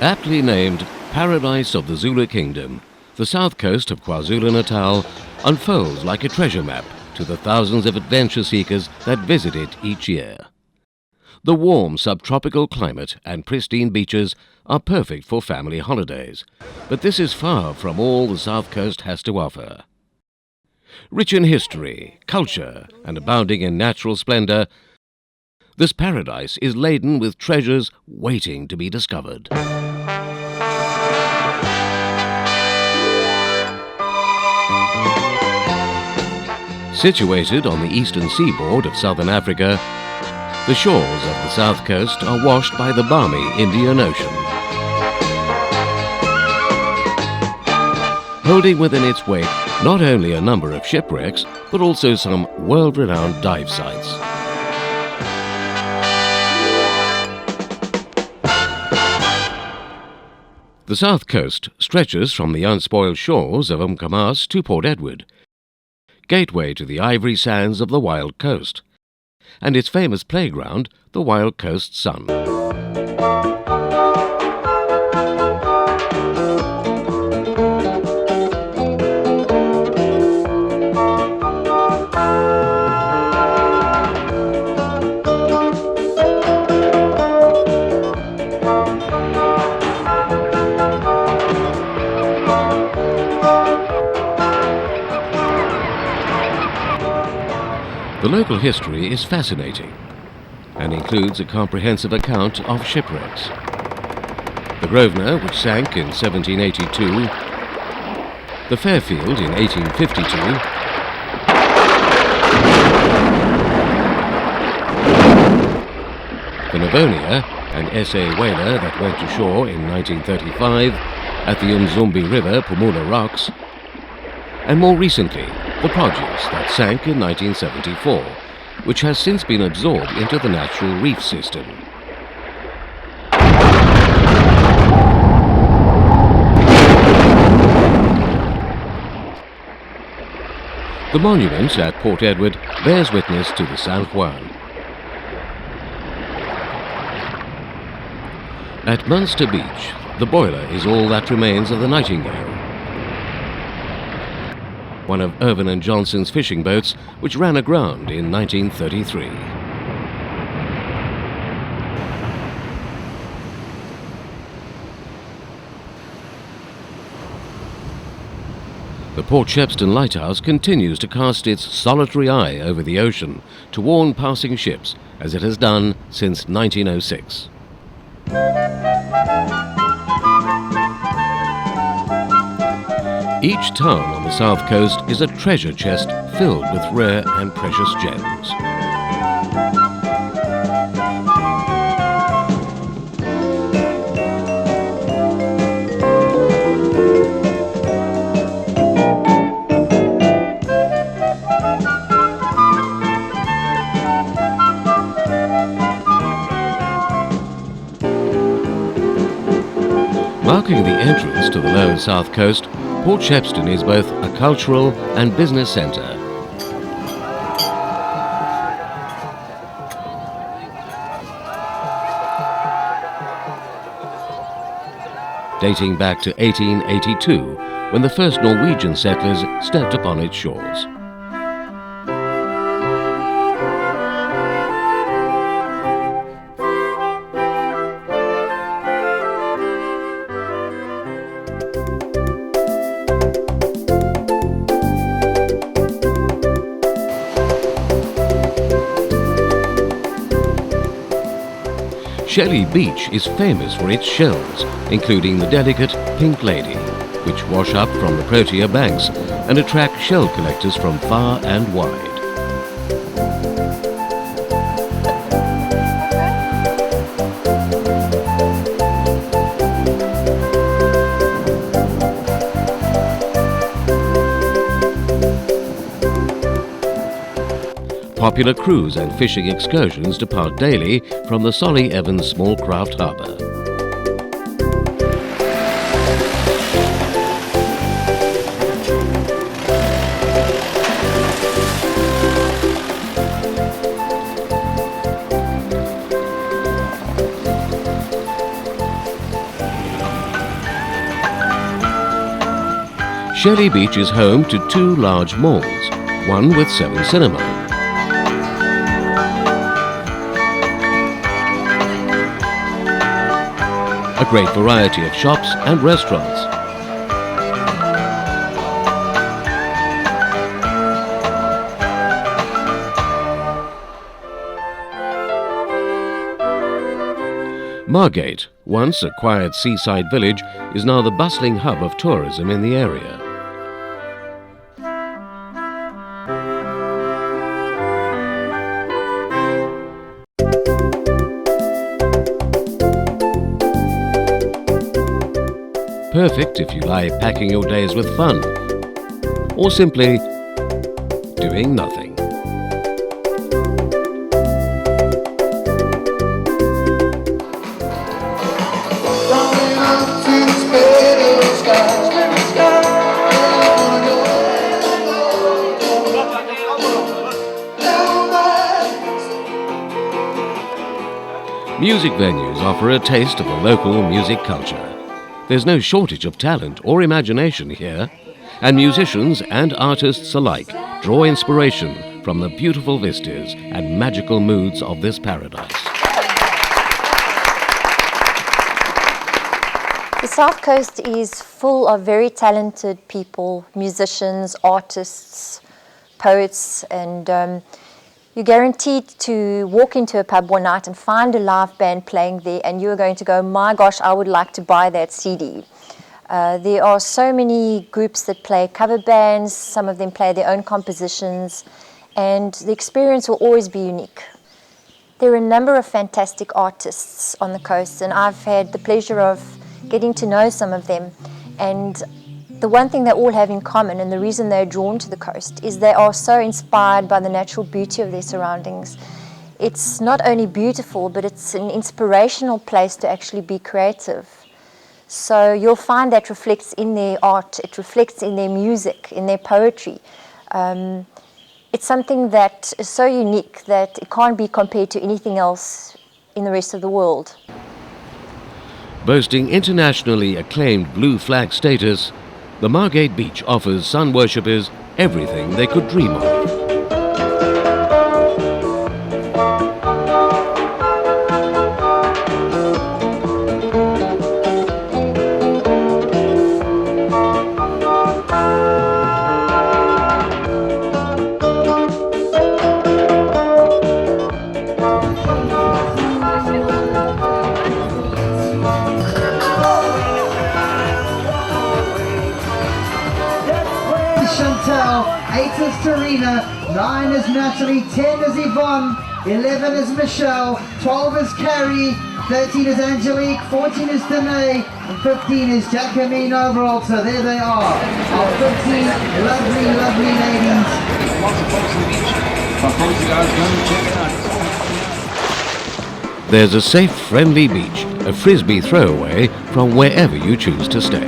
Aptly named Paradise of the Zulu Kingdom, the south coast of KwaZulu-Natal unfolds like a treasure map to the thousands of adventure seekers that visit it each year. The warm subtropical climate and pristine beaches are perfect for family holidays, but this is far from all the south coast has to offer. Rich in history, culture, and abounding in natural splendor, this paradise is laden with treasures waiting to be discovered. Situated on the eastern seaboard of southern Africa, the shores of the south coast are washed by the balmy Indian Ocean, holding within its wake not only a number of shipwrecks, but also some world-renowned dive sites. The south coast stretches from the unspoiled shores of Umkomaas to Port Edward, gateway to the ivory sands of the Wild Coast, and its famous playground, the Wild Coast Sun. The local history is fascinating and includes a comprehensive account of shipwrecks. The Grosvenor, which sank in 1782, the Fairfield in 1852, the Navonia, an SA whaler that went to shore in 1935 at the Umzumbi River, Pumula Rocks, and more recently, the Produce that sank in 1974, which has since been absorbed into the natural reef system. The monument at Port Edward bears witness to the San Juan. At Munster Beach, the boiler is all that remains of the Nightingale, one of Irvin and Johnson's fishing boats, which ran aground in 1933. The Port Shepstone Lighthouse continues to cast its solitary eye over the ocean to warn passing ships, as it has done since 1906. Each town on the south coast is a treasure chest filled with rare and precious gems. Marking the entrance to the lower south coast, Port Shepstone is both a cultural and business centre. Dating back to 1882, when the first Norwegian settlers stepped upon its shores. Shelley Beach is famous for its shells, including the delicate Pink Lady, which wash up from the Protea banks and attract shell collectors from far and wide. Popular cruise and fishing excursions depart daily from the Solly Evans Small Craft Harbour. Shelley Beach is home to 2 large malls, one with 7 cinema. A great variety of shops and restaurants. Margate, once a quiet seaside village, is now the bustling hub of tourism in the area. Perfect if you like packing your days with fun, or simply doing nothing. Music venues offer a taste of the local music culture. There's no shortage of talent or imagination here, and musicians and artists alike draw inspiration from the beautiful vistas and magical moods of this paradise. The South Coast is full of very talented people, musicians, artists, poets, and you're guaranteed to walk into a pub one night and find a live band playing there, and you're going to go, my gosh, I would like to buy that CD. There are so many groups that play cover bands, some of them play their own compositions, and the experience will always be unique. There are a number of fantastic artists on the coast, and I've had the pleasure of getting to know some of them. And the one thing they all have in common, and the reason they're drawn to the coast, is they are so inspired by the natural beauty of their surroundings. It's not only beautiful, but it's an inspirational place to actually be creative. So you'll find that reflects in their art, it reflects in their music, in their poetry. It's something that is so unique that it can't be compared to anything else in the rest of the world. Boasting internationally acclaimed blue flag status, the Margate Beach offers sun worshippers everything they could dream of. Chantel, 8 is Tarina, 9 is Natalie, 10 is Yvonne, 11 is Michelle, 12 is Carrie, 13 is Angelique, 14 is Danae, and 15 is Jacqueline overall. So there they are, our 15 lovely, lovely ladies. There's a safe, friendly beach, a frisbee throwaway from wherever you choose to stay.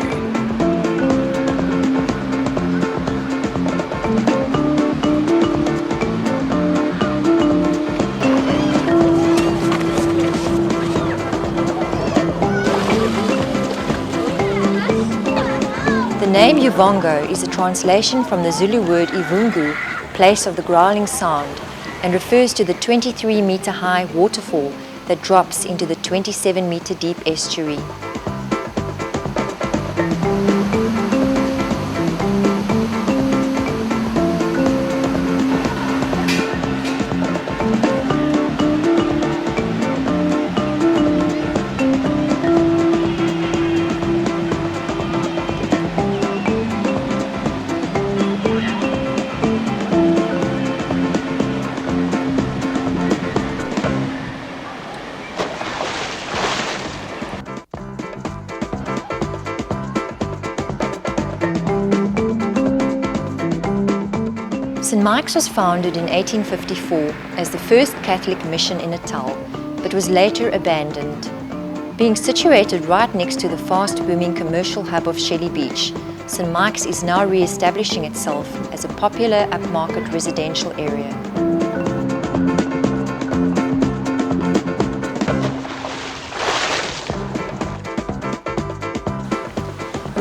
The name Uvongo is a translation from the Zulu word Ivungu, place of the growling sound, and refers to the 23-meter high waterfall that drops into the 27-meter deep estuary. St. Mike's was founded in 1854 as the first Catholic mission in Natal, but was later abandoned. Being situated right next to the fast-booming commercial hub of Shelley Beach, St. Mike's is now re-establishing itself as a popular upmarket residential area.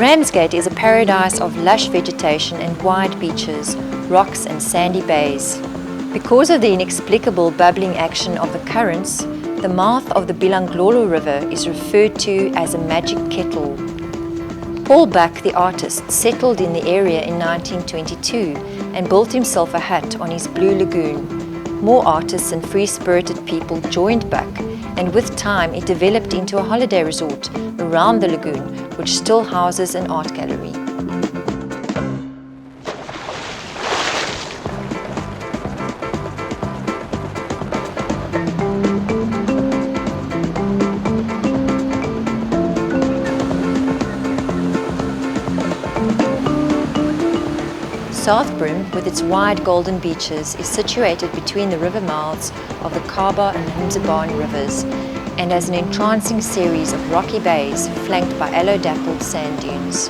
Ramsgate is a paradise of lush vegetation and wide beaches, rocks and sandy bays. Because of the inexplicable bubbling action of the currents, the mouth of the Bilanglolo River is referred to as a magic kettle. Paul Buck, the artist, settled in the area in 1922 and built himself a hut on his Blue Lagoon. More artists and free-spirited people joined Buck, and with time it developed into a holiday resort around the lagoon, which still houses an art gallery. South Brim, with its wide golden beaches, is situated between the river mouths of the Kaba and Himzabaan rivers and has an entrancing series of rocky bays flanked by aloe-dappled sand dunes.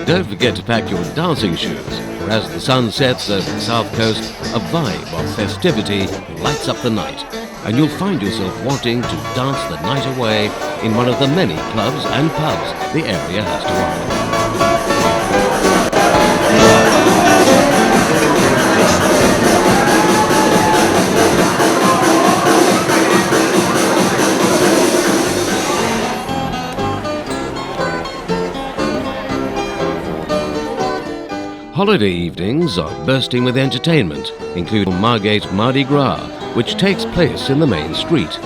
Don't forget to pack your dancing shoes, for as the sun sets over the south coast, a vibe of festivity lights up the night, and you'll find yourself wanting to dance the night away in one of the many clubs and pubs the area has to offer. Holiday evenings are bursting with entertainment, including Margate Mardi Gras, which takes place in the main street.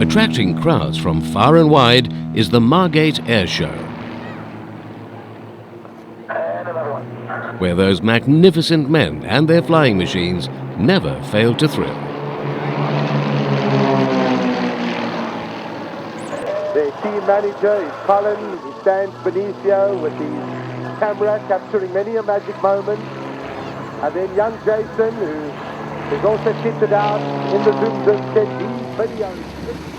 Attracting crowds from far and wide is the Margate Air Show, where those magnificent men and their flying machines never fail to thrill. Their team manager is Colin. He stands beneath you with his camera capturing many a magic moment. And then young Jason, who is also kitted out in the Zoom set, these videos.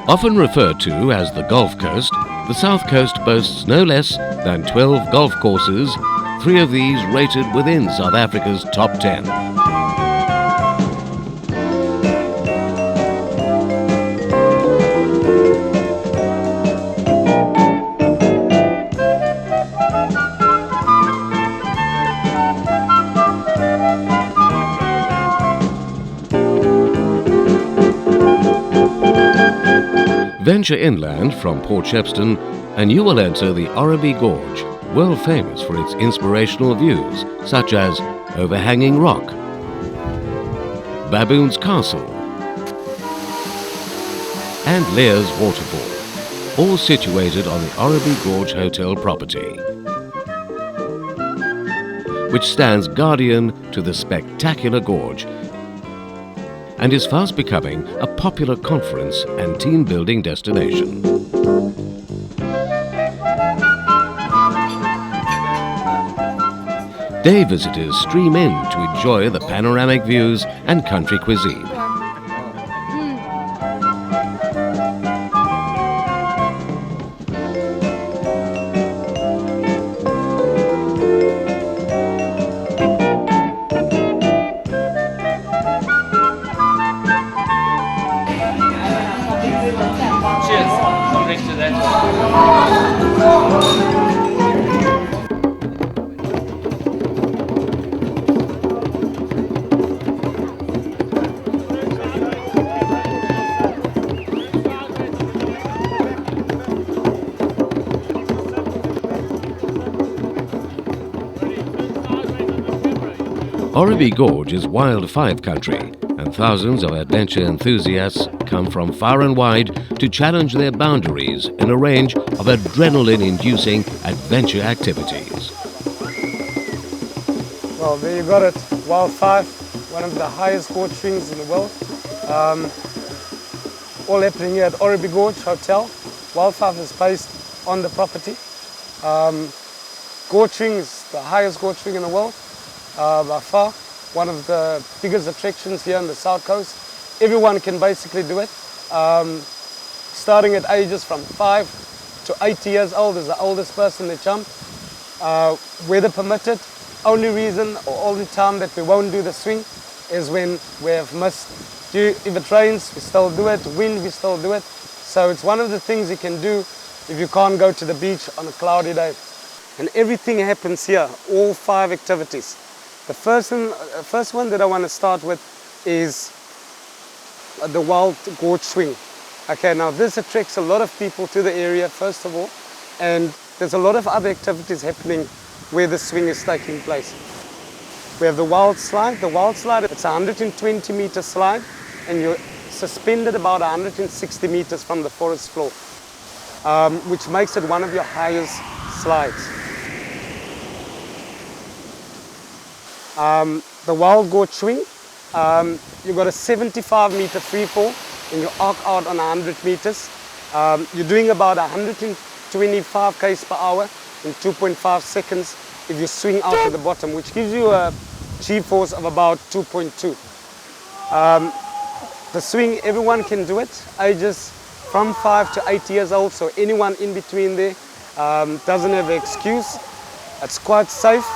Often referred to as the Gulf Coast, the South Coast boasts no less than 12 golf courses, 3 of these rated within South Africa's top 10. Venture inland from Port Shepstone and you will enter the Orabi Gorge, world famous for its inspirational views such as Overhanging Rock, Baboon's Castle and Lear's Waterfall, all situated on the Orabi Gorge Hotel property, which stands guardian to the spectacular gorge and is fast becoming a popular conference and team-building destination. Day visitors stream in to enjoy the panoramic views and country cuisine. Oribi Gorge is wild five country, and thousands of adventure enthusiasts come from far and wide to challenge their boundaries in a range of adrenaline-inducing adventure activities. Well, there you got it, Wild 5, one of the highest gorge swings in the world. All happening here at Oribi Gorge Hotel. Wild 5 is based on the property. Gorge swing is the highest gorge swing in the world, by far. One of the biggest attractions here on the South Coast. Everyone can basically do it. Starting at ages from 5 to 80 years old is the oldest person that jump. Weather permitted. Only reason or only time that we won't do the swing is when we have missed. If it rains, we still do it. Wind, we still do it. So it's one of the things you can do if you can't go to the beach on a cloudy day. And everything happens here, all 5 activities. The first one that I want to start with is the Wild Gorge Swing. Okay, now this attracts a lot of people to the area, first of all, and there's a lot of other activities happening where the swing is taking place. We have the Wild Slide. The Wild Slide, it's a 120 meter slide, and you're suspended about 160 meters from the forest floor, which makes it one of your highest slides. The Wild Gorge Swing, you've got a 75 meter free fall and you arc out on 100 meters. You're doing about 125 km per hour in 2.5 seconds if you swing out to the bottom, which gives you a G-force of about 2.2. The swing, everyone can do it, ages from 5 to 8 years old, so anyone in between there doesn't have an excuse. It's quite safe.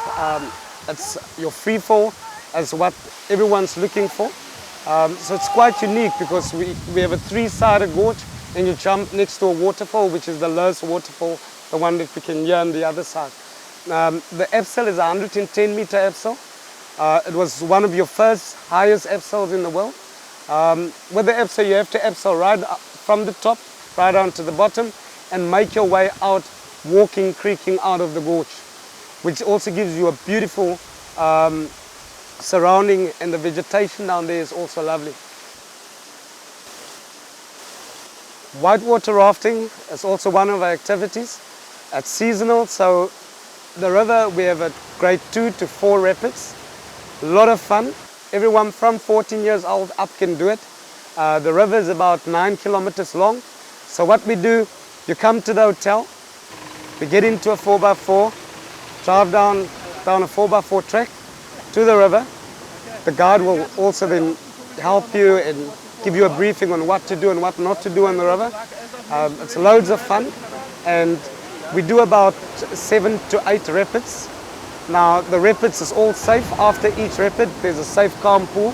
It's your free fall as what everyone's looking for. So it's quite unique because we have a 3-sided gorge and you jump next to a waterfall, which is the lowest waterfall, the one that we can hear on the other side. The abseil is a 110 meter abseil. It was one of your first highest abseils in the world. With the abseil, you have to abseil right from the top, right down to the bottom, and make your way out, walking, creaking out of the gorge, which also gives you a beautiful surrounding, and the vegetation down there is also lovely. Whitewater rafting is also one of our activities. It's seasonal, so the river, we have a grade 2 to 4 rapids. A lot of fun. Everyone from 14 years old up can do it. The river is about 9 kilometers long. So what we do, you come to the hotel, we get into a 4x4, drive down a 4x4 track to the river. The guide will also then help you and give you a briefing on what to do and what not to do on the river. It's loads of fun, and we do about 7 to 8 rapids. Now the rapids is all safe. After each rapid there's a safe calm pool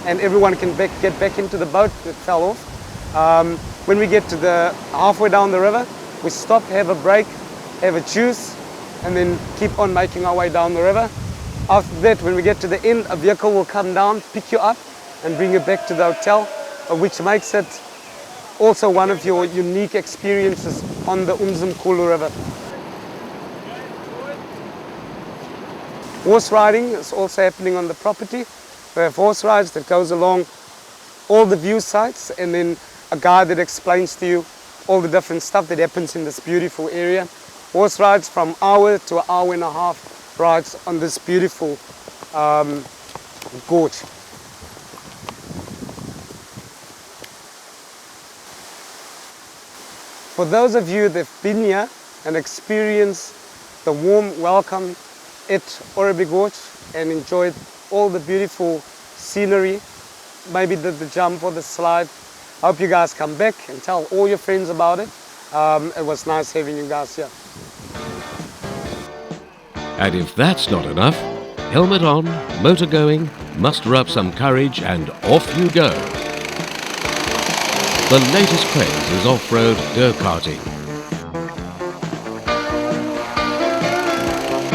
and everyone can get back into the boat that fell off. When we get to the halfway down the river, we stop, have a break, have a juice, and then keep on making our way down the river. After that, when we get to the end, a vehicle will come down, pick you up and bring you back to the hotel, which makes it also one of your unique experiences on the Umzimkhulu River. Horse riding is also happening on the property. We have horse rides that goes along all the view sites, and then a guide that explains to you all the different stuff that happens in this beautiful area. Horse rides from hour to an hour and a half rides on this beautiful gorge. For those of you that have been here and experienced the warm welcome at Oribi Gorge and enjoyed all the beautiful scenery, maybe the jump or the slide, I hope you guys come back and tell all your friends about it. It was nice having you guys here. And if that's not enough, helmet on, motor going, muster up some courage and off you go. The latest craze is off-road go-karting.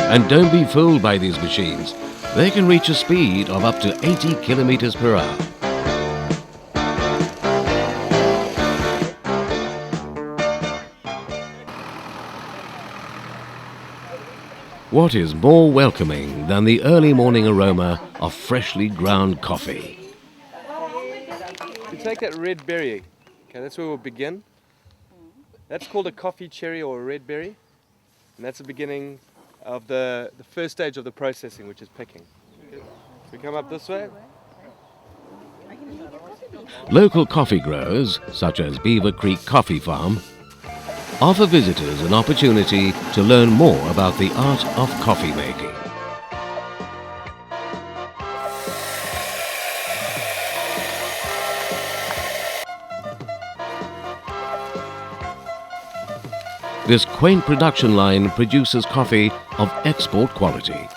And don't be fooled by these machines. They can reach a speed of up to 80 kilometers per hour. What is more welcoming than the early morning aroma of freshly ground coffee? We take that red berry, okay, that's where we'll begin. That's called a coffee cherry or a red berry, and that's the beginning of the first stage of the processing, which is picking. So we come up this way. Local coffee growers, such as Beaver Creek Coffee Farm, offer visitors an opportunity to learn more about the art of coffee making. This quaint production line produces coffee of export quality.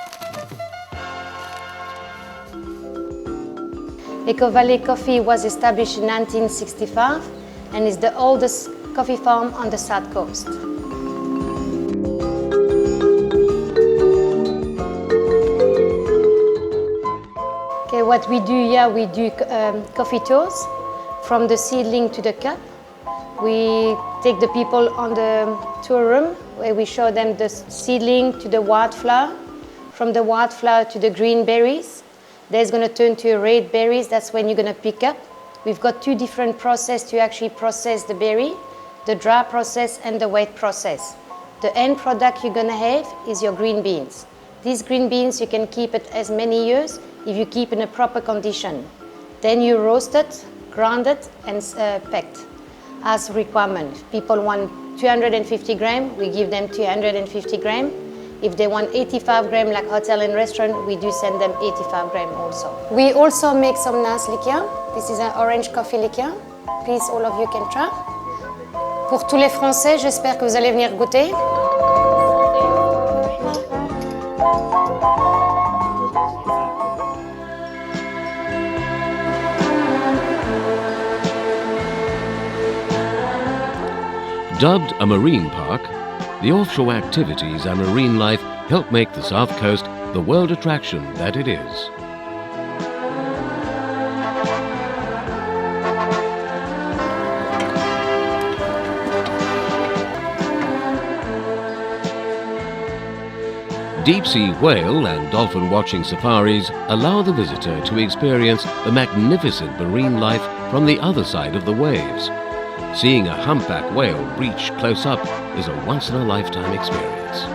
Echo Valley Coffee was established in 1965 and is the oldest coffee farm on the south coast. Okay, what we do here, we do coffee tours from the seedling to the cup. We take the people on the tour room where we show them the seedling to the wildflower, from the wildflower to the green berries. There's going to turn to red berries, that's when you're going to pick up. We've got two different processes to actually process the berry, the dry process and the wet process. The end product you're going to have is your green beans. These green beans, you can keep it as many years if you keep in a proper condition. Then you roast it, grind it and packed as requirement. If people want 250 grams, we give them 250 grams. If they want 85 grams like hotel and restaurant, we do send them 85 grams also. We also make some nice liqueur. This is an orange coffee liqueur. Please, all of you can try. Pour tous les Français, j'espère que vous allez venir goûter. Dubbed a marine park, the offshore activities and marine life help make the South Coast the world attraction that it is. Deep-sea whale and dolphin watching safaris allow the visitor to experience the magnificent marine life from the other side of the waves. Seeing a humpback whale breach close up is a once-in-a-lifetime experience.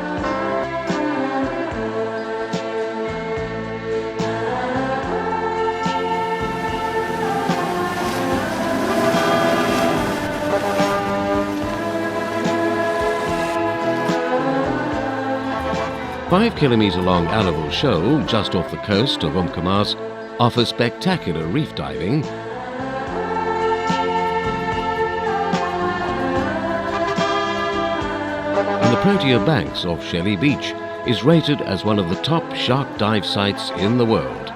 The 5-kilometre long Alaval Shoal, just off the coast of Umkomaas, offers spectacular reef diving, and the Protea Banks off Shelley Beach is rated as one of the top shark dive sites in the world,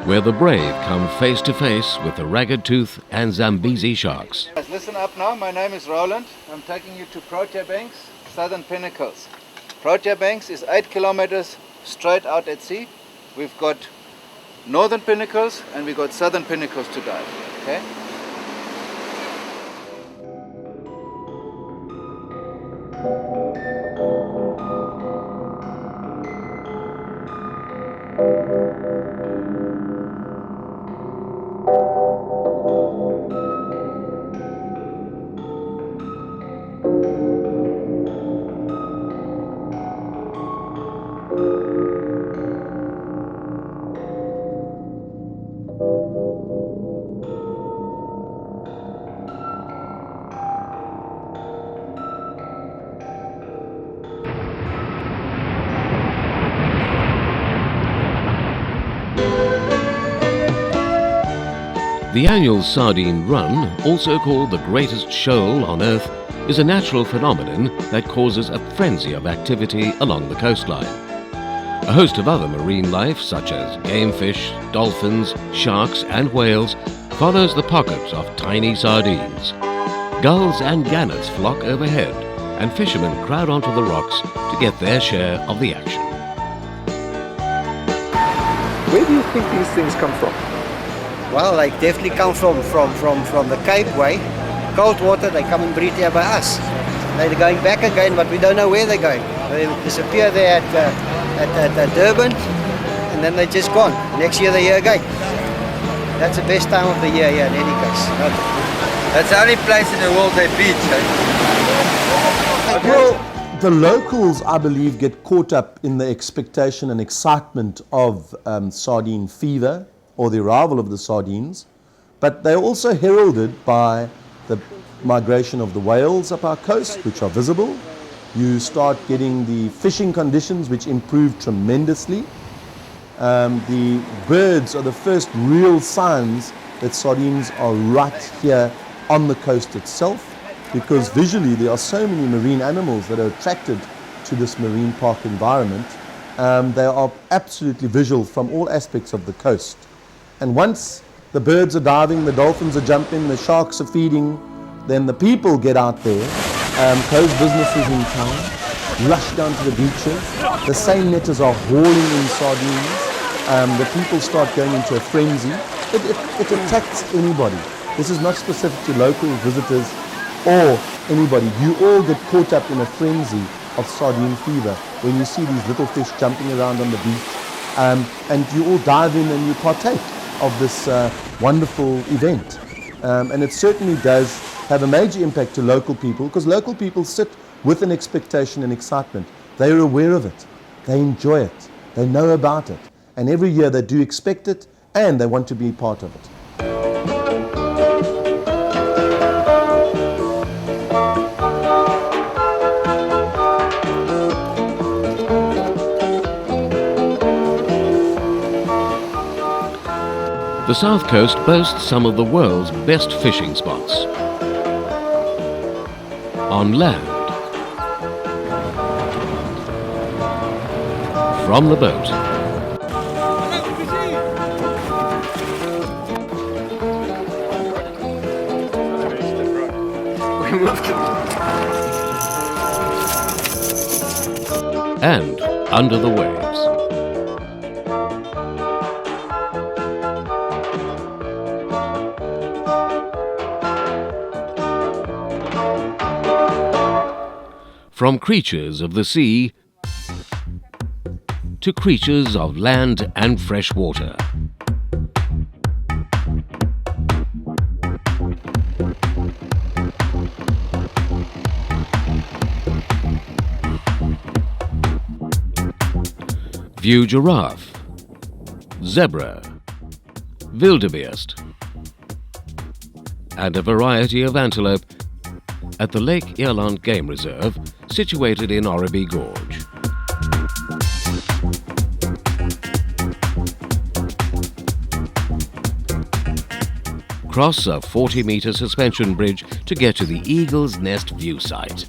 where the brave come face to face with the ragged tooth and Zambezi sharks. Listen up now, my name is Roland. I'm taking you to Protea Banks, Southern Pinnacles. Protea Banks is 8 kilometers straight out at sea. We've got northern pinnacles and we've got southern pinnacles to dive. Okay? The annual Sardine Run, also called the greatest shoal on Earth, is a natural phenomenon that causes a frenzy of activity along the coastline. A host of other marine life, such as game fish, dolphins, sharks and whales, follows the pockets of tiny sardines. Gulls and gannets flock overhead, and fishermen crowd onto the rocks to get their share of the action. Where do you think these things come from? Well, they definitely come from the Cape way. Cold water, they come and breed here by us. They're going back again, but we don't know where they're going. They disappear there at Durban, and then they're just gone. Next year they're here again. That's the best time of the year here in any case. That's the only place in the world they beach. Well, the locals, I believe, get caught up in the expectation and excitement of sardine fever or the arrival of the sardines, but they're also heralded by the migration of the whales up our coast, which are visible. You start getting the fishing conditions, which improve tremendously. The birds are the first real signs that sardines are right here on the coast itself, because visually there are so many marine animals that are attracted to this marine park environment. They are absolutely visual from all aspects of the coast. And once the birds are diving, the dolphins are jumping, the sharks are feeding, then the people get out there, close businesses in town, rush down to the beaches. The same netters are hauling in sardines. The people start going into a frenzy. It attacks anybody. This is not specific to local visitors or anybody. You all get caught up in a frenzy of sardine fever when you see these little fish jumping around on the beach, and you all dive in and you partake of this wonderful event. And it certainly does have a major impact to local people, because local people sit with an expectation and excitement. They are aware of it, they enjoy it, they know about it, and every year they do expect it and they want to be part of it. The South Coast boasts some of the world's best fishing spots. On land, from the boat, and under the waves. From creatures of the sea to creatures of land and fresh water. View giraffe, zebra, wildebeest, and a variety of antelope at the Lake Ierland Game Reserve, situated in Orreby Gorge. Cross a 40-metre suspension bridge to get to the Eagle's Nest view site.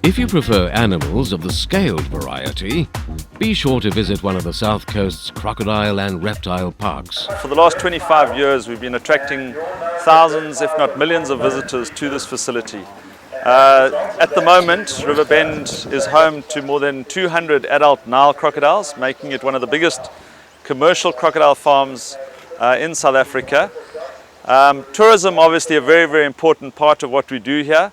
If you prefer animals of the scaled variety, be sure to visit one of the South Coast's crocodile and reptile parks. For the last 25 years, we've been attracting thousands, if not millions, of visitors to this facility. At the moment, Riverbend is home to more than 200 adult Nile crocodiles, making it one of the biggest commercial crocodile farms in South Africa. Tourism, obviously, a very, very important part of what we do here.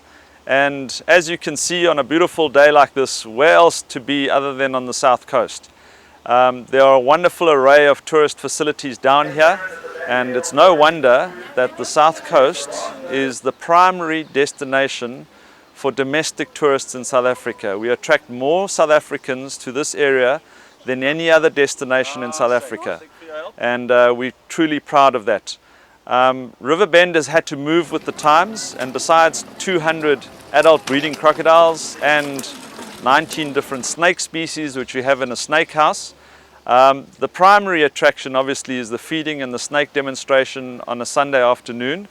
And as you can see, on a beautiful day like this, where else to be other than on the South Coast? There are a wonderful array of tourist facilities down here, and it's no wonder that the South Coast is the primary destination for domestic tourists in South Africa. We attract more South Africans to this area than any other destination in South Africa, and we're truly proud of that. Riverbend has had to move with the times, and besides 200 adult breeding crocodiles and 19 different snake species which we have in a snake house, the primary attraction obviously is the feeding and the snake demonstration on a Sunday afternoon,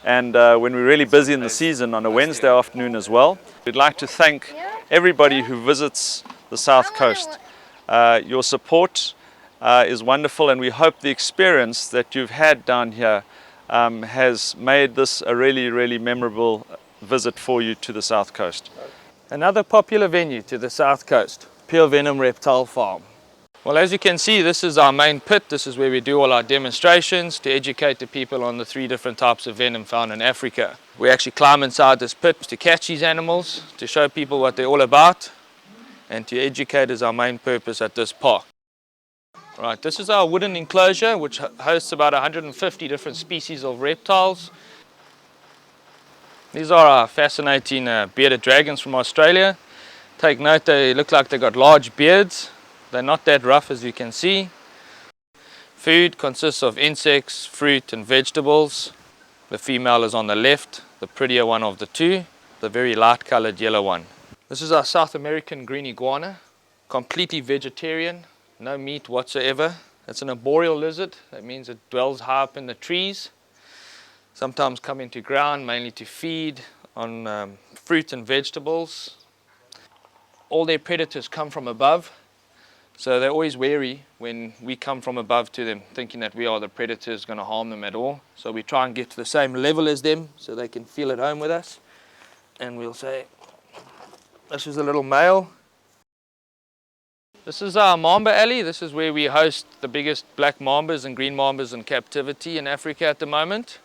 and when we're really busy in the season, on a Wednesday afternoon as well. We'd like to thank everybody who visits the South Coast. Your support is wonderful, and we hope the experience that you've had down here has made this a really, really memorable visit for you to the South Coast. Another popular venue to the South Coast, Pure Venom Reptile Farm. Well, as you can see, this is our main pit. This is where we do all our demonstrations to educate the people on the 3 different types of venom found in Africa. We actually climb inside this pit to catch these animals, to show people what they're all about, and to educate is our main purpose at this park. Right, this is our wooden enclosure, which hosts about 150 different species of reptiles. These are our fascinating bearded dragons from Australia. Take note, they look like they've got large beards. They're not that rough, as you can see. Food consists of insects, fruit and vegetables. The female is on the left, the prettier one of the two, the very light colored yellow one. This is our South American green iguana, completely vegetarian, no meat whatsoever. It's an arboreal lizard, that means it dwells high up in the trees. Sometimes come into ground mainly to feed on fruit and vegetables. All their predators come from above. So they're always wary when we come from above to them, thinking that we are the predators going to harm them at all. So we try and get to the same level as them so they can feel at home with us. And we'll say, this is a little male. This is our mamba alley. This is where we host the biggest black mambas and green mambas in captivity in Africa at the moment.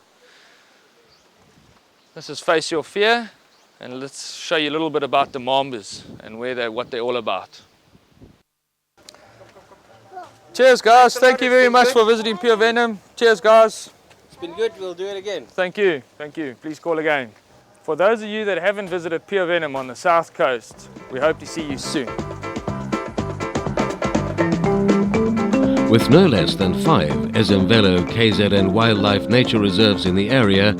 This is Face Your Fear. And let's show you a little bit about the mambas and what they're all about. Cheers guys, thank you very much for visiting Pure Venom. Cheers guys. It's been good, we'll do it again. Thank you, please call again. For those of you that haven't visited Pure Venom on the South Coast, we hope to see you soon. With no less than 5 Ezemvelo KZN wildlife nature reserves in the area,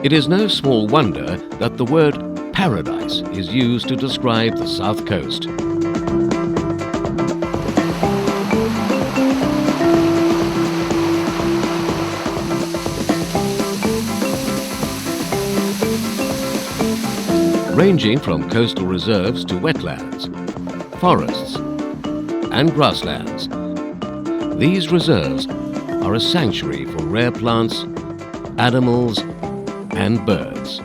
it is no small wonder that the word paradise is used to describe the South Coast. Ranging from coastal reserves to wetlands, forests and grasslands, these reserves are a sanctuary for rare plants, animals and birds.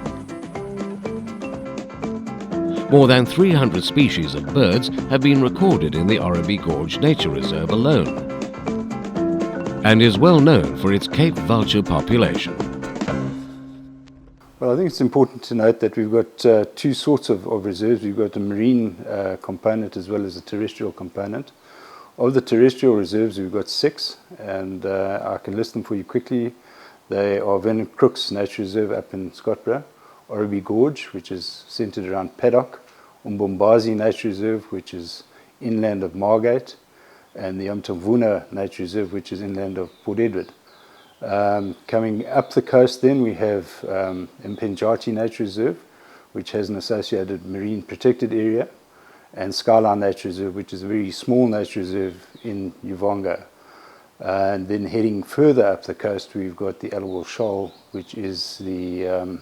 More than 300 species of birds have been recorded in the Orabi Gorge Nature Reserve alone, and is well known for its Cape vulture population. Well, I think it's important to note that we've got 2 sorts of reserves. We've got a marine component as well as a terrestrial component. Of the terrestrial reserves, we've got 6, and I can list them for you quickly. They are Venom Crooks Nature Reserve up in Scottburgh, Orabi Gorge, which is centered around Paddock, Umbombazi Nature Reserve, which is inland of Margate, and the Umtamvuna Nature Reserve, which is inland of Port Edward. Coming up the coast then we have Mpenjati Nature Reserve, which has an associated marine protected area, and Skyline Nature Reserve, which is a very small nature reserve in Uvonga. And then heading further up the coast we've got the Alawal Shoal, which is the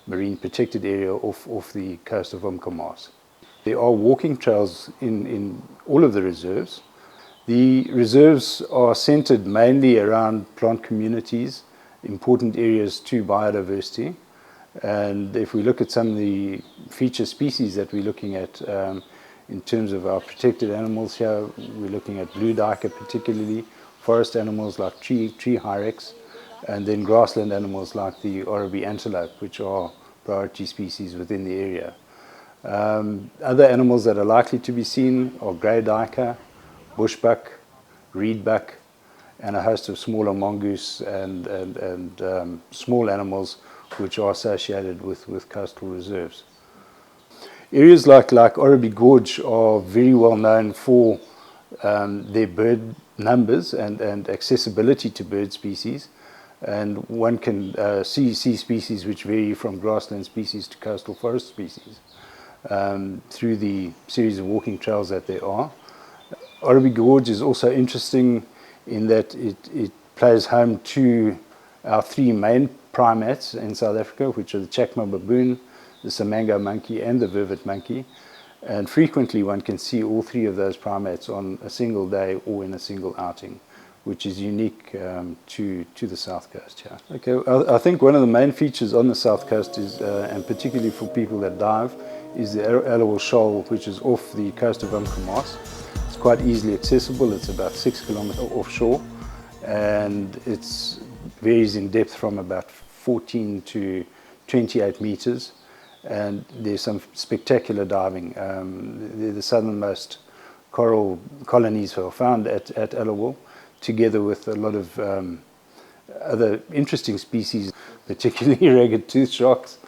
marine protected area off the coast of Umkomaas. There are walking trails in all of the reserves. The reserves are centered mainly around plant communities, important areas to biodiversity. And if we look at some of the feature species that we're looking at in terms of our protected animals here, we're looking at blue duiker particularly, forest animals like tree hyrax, and then grassland animals like the Orabi antelope, which are priority species within the area. Other animals that are likely to be seen are grey duiker, bushbuck, reedbuck, and a host of smaller mongoose and small animals which are associated with coastal reserves. Areas like Orabi Gorge are very well known for their bird numbers and accessibility to bird species, and one can see species which vary from grassland species to coastal forest species through the series of walking trails that there are. Orabi Gorge is also interesting in that it plays home to our 3 main primates in South Africa, which are the Chacma baboon, the Samango monkey and the vervet monkey, and frequently one can see all 3 of those primates on a single day or in a single outing, which is unique to the South Coast here. Okay, I think one of the main features on the South Coast is, and particularly for people that dive, is the Alawal Shoal, which is off the coast of Umkomaas. It's quite easily accessible. It's about 6 kilometers offshore, and it varies in depth from about 14 to 28 meters. And there's some spectacular diving. The southernmost coral colonies were found at Allowal, together with a lot of other interesting species, particularly ragged tooth sharks,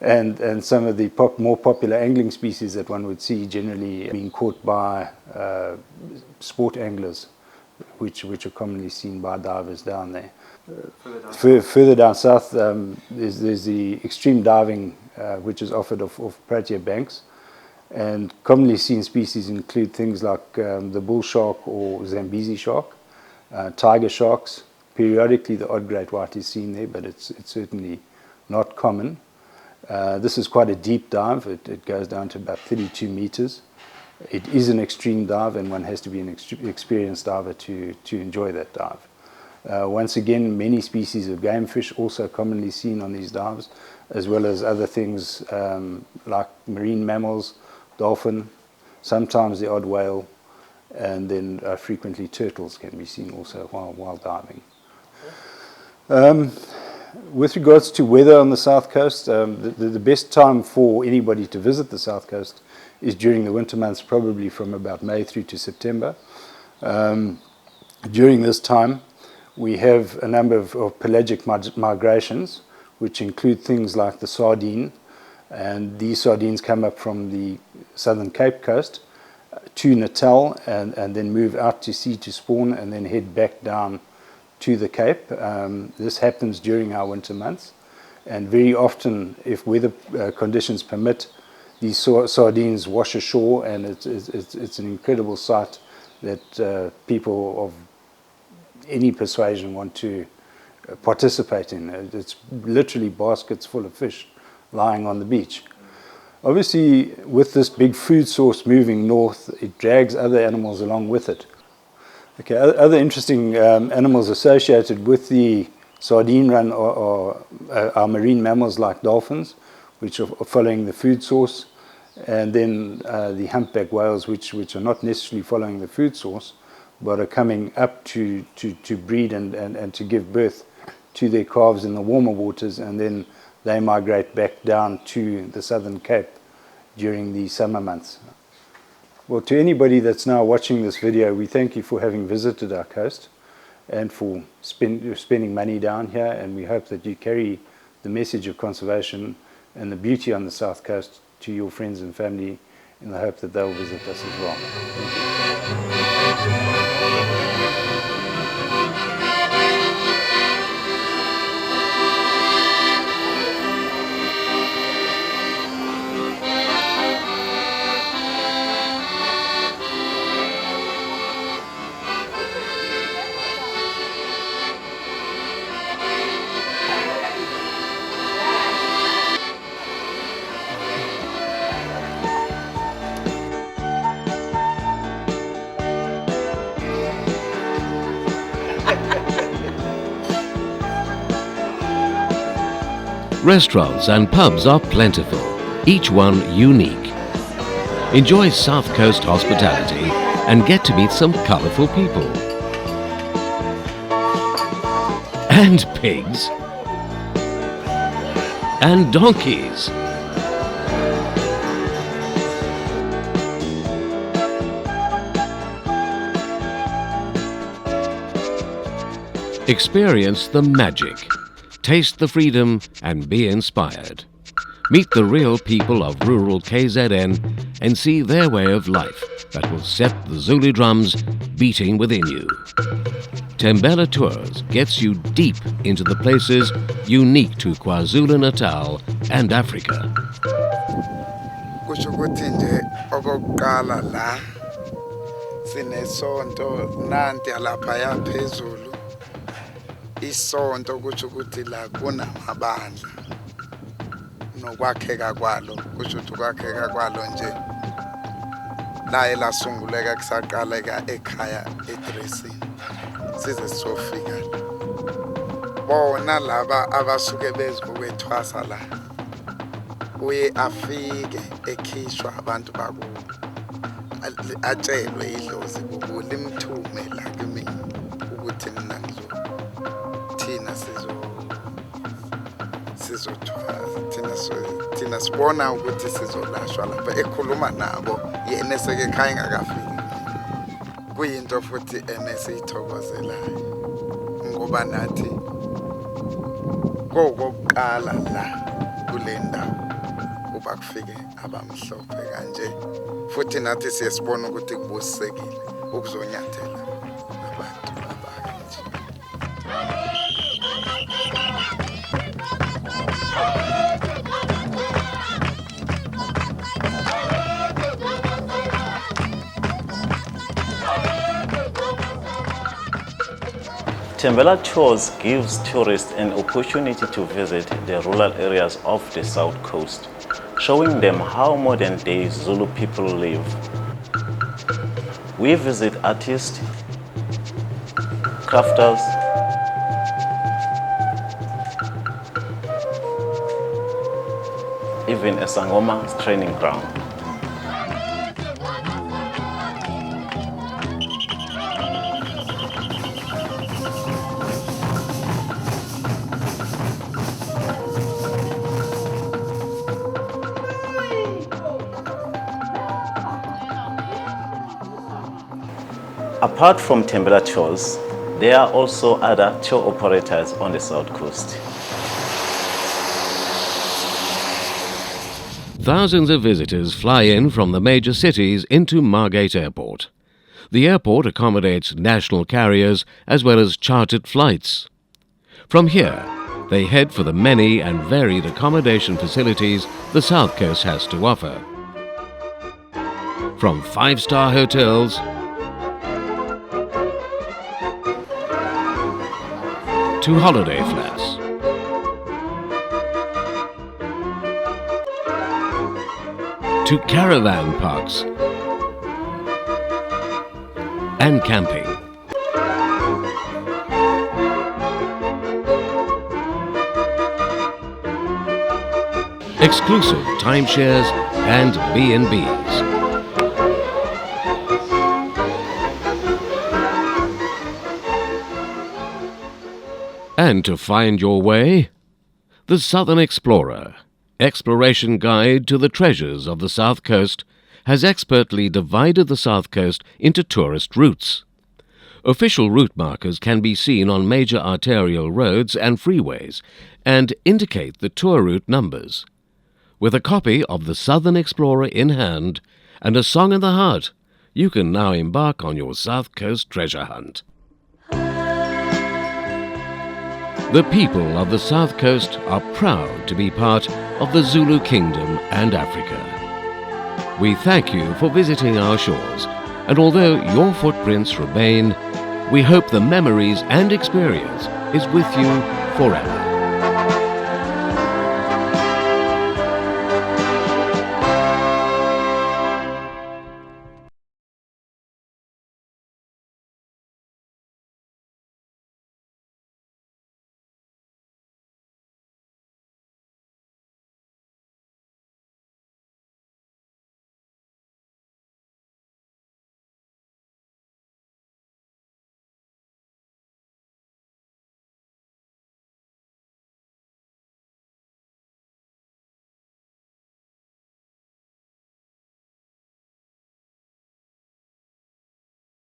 and some of the more popular angling species that one would see generally being caught by sport anglers, which are commonly seen by divers down there. Further down south, there's the extreme diving which is offered off Protea banks, and commonly seen species include things like the bull shark or Zambezi shark, tiger sharks. Periodically the odd great white is seen there, but it's certainly not common. This is quite a deep dive. It goes down to about 32 meters. It is an extreme dive, and one has to be an experienced diver to enjoy that dive. Once again, many species of game fish also commonly seen on these dives, as well as other things like marine mammals, dolphin, sometimes the odd whale, and then frequently turtles can be seen also while diving. With regards to weather on the south coast, the best time for anybody to visit the south coast is during the winter months, probably from about May through to September. During this time, we have a number of pelagic migrations, which include things like the sardine, and these sardines come up from the southern Cape coast to Natal and then move out to sea to spawn and then head back down to the Cape. This happens during our winter months, and very often, if weather conditions permit, these sardines wash ashore, and it's an incredible sight that people of any persuasion want to participate in. It's literally baskets full of fish lying on the beach. Obviously, with this big food source moving north, it drags other animals along with it. Okay, other interesting animals associated with the sardine run are marine mammals like dolphins, which are following the food source, and then the humpback whales, which are not necessarily following the food source, but are coming up to breed and to give birth to their calves in the warmer waters, and then they migrate back down to the southern Cape during the summer months. Well, to anybody that's now watching this video, we thank you for having visited our coast and for spending money down here, and we hope that you carry the message of conservation and the beauty on the south coast to your friends and family in the hope that they'll visit us as well. Thank you. Restaurants and pubs are plentiful, each one unique. Enjoy South Coast hospitality and get to meet some colourful people. And pigs. And donkeys. Experience the magic. Taste the freedom and be inspired. Meet the real people of rural KZN and see their way of life that will set the Zulu drums beating within you. Tembela Tours gets you deep into the places unique to KwaZulu-Natal and Africa. Kusho ukuthi nje okokuqala la sinesonto nanti alaphaya phezulu. Isonto kusho ukuthi la kunamabandla nokwakheka kwalo, kusho ukuthi ukwakheka kwalo nje la elasunguleka kusaqaleka ekhaya eDressing size sofika bona laba abasuke bezokwethwasa la uye afike ekhishwa abantu bakubo atshelwe idlozi kubo limthume la kimi ukuthi mina thina thina sibona ukuthi sizolashwa lapha ekhuluma nabo yena seke ekhaya engakafiki kuyinto futhi esiyithokozelayo ngoba nathi kokuqala la kule ndawo uba kufike abamhlophe kanje futhi nathi siyasibona ukuthi kubusisekile ukuzonyathela abantu abakanje. Tembela Tours gives tourists an opportunity to visit the rural areas of the South Coast, showing them how modern-day Zulu people live. We visit artists, crafters, even a Sangoma's training ground. Apart from Tembela Tours, there are also other tour operators on the South Coast. Thousands of visitors fly in from the major cities into Margate Airport. The airport accommodates national carriers as well as chartered flights. From here, they head for the many and varied accommodation facilities the South Coast has to offer. From five-star hotels to holiday flats, to caravan parks and camping. Exclusive timeshares and B&Bs. And to find your way, the Southern Explorer, exploration guide to the treasures of the South Coast, has expertly divided the South Coast into tourist routes. Official route markers can be seen on major arterial roads and freeways and indicate the tour route numbers. With a copy of the Southern Explorer in hand and a song in the heart, you can now embark on your South Coast treasure hunt. The people of the South Coast are proud to be part of the Zulu Kingdom and Africa. We thank you for visiting our shores, and although your footprints remain, we hope the memories and experience is with you forever.